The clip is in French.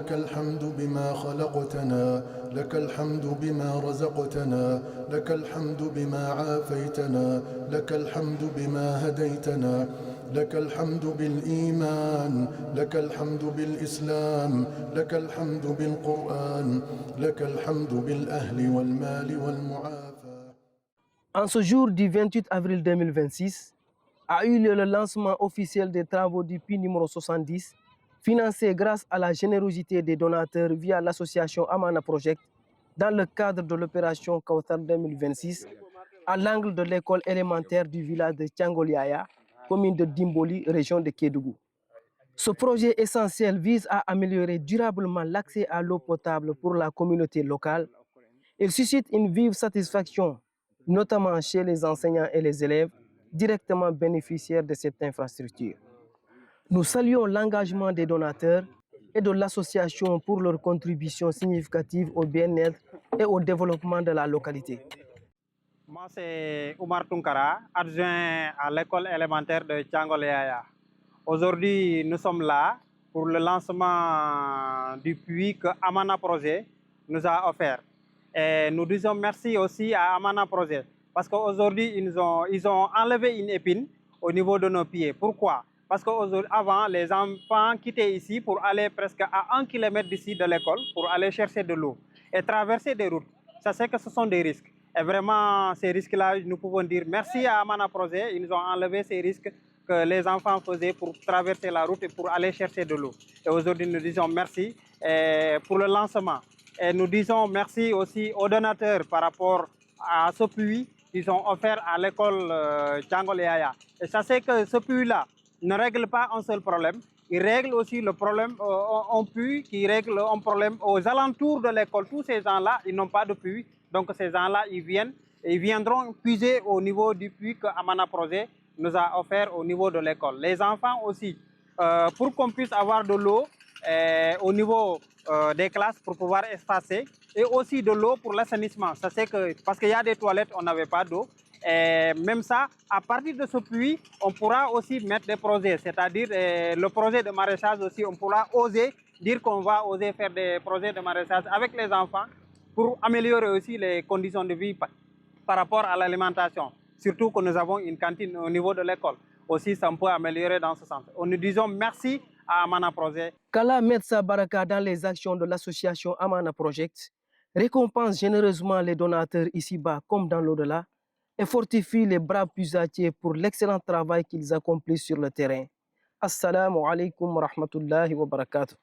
لك الحمد بما خلقتنا، لك الحمد بما رزقتنا، لك الحمد بما عافيتنا، لك الحمد بما هديتنا، لك الحمد بالإيمان، لك الحمد بالإسلام، لك الحمد بالقرآن، لك الحمد بالأهل والمال والمعافاة. En ce jour du 28 avril 2026, a eu lieu le lancement officiel des travaux du puits numéro 70, financé grâce à la générosité des donateurs via l'association Amana Project, dans le cadre de l'opération Kautar 2026, à l'angle de l'école élémentaire du village de Tchangoliaya, commune de Dimboli, région de Kédougou. Ce projet essentiel vise à améliorer durablement l'accès à l'eau potable pour la communauté locale. Il suscite une vive satisfaction, notamment chez les enseignants et les élèves directement bénéficiaires de cette infrastructure. Nous saluons l'engagement des donateurs et de l'association pour leur contribution significative au bien-être et au développement de la localité. Moi, c'est Oumar Tunkara, adjoint à l'école élémentaire de Tchangoléaya. Aujourd'hui, nous sommes là pour le lancement du puits que Amana Projet nous a offert. Et nous disons merci aussi à Amana Projet parce qu'aujourd'hui, ils ont enlevé une épine au niveau de nos pieds. Pourquoi? Parce qu'avant, les enfants quittaient ici pour aller presque à 1 kilomètre d'ici de l'école pour aller chercher de l'eau et traverser des routes. Ça, c'est que ce sont des risques. Et vraiment, ces risques-là, nous pouvons dire merci à Amana Projet. Ils nous ont enlevé ces risques que les enfants faisaient pour traverser la route et pour aller chercher de l'eau. Et aujourd'hui, nous disons merci pour le lancement. Et nous disons merci aussi aux donateurs par rapport à ce puits qu'ils ont offert à l'école Tchangoléaya. Et sachez que ce puits-là ne règle pas un seul problème. Il règle aussi le problème, un puits qui règle un problème aux alentours de l'école. Tous ces gens-là, ils n'ont pas de puits. Donc ces gens-là, ils viendront puiser au niveau du puits que Amana Projet nous a offert au niveau de l'école. Les enfants aussi, pour qu'on puisse avoir de l'eau au niveau des classes pour pouvoir espacer et aussi de l'eau pour l'assainissement. Ça c'est que parce qu'il y a des toilettes, on n'avait pas d'eau. Et même ça, à partir de ce puits, on pourra aussi mettre des projets, c'est-à-dire le projet de maraîchage aussi, on pourra oser dire qu'on va oser faire des projets de maraîchage avec les enfants pour améliorer aussi les conditions de vie par rapport à l'alimentation. Surtout que nous avons une cantine au niveau de l'école. Aussi, ça peut améliorer dans ce sens. Nous disons merci à Amana Projet. Qu'Allah mette sa baraka dans les actions de l'association Amana Project, récompense généreusement les donateurs ici-bas comme dans l'au-delà, et fortifie les braves puisatiers pour l'excellent travail qu'ils accomplissent sur le terrain. Assalamu alaikum wa rahmatullahi wa barakatuh.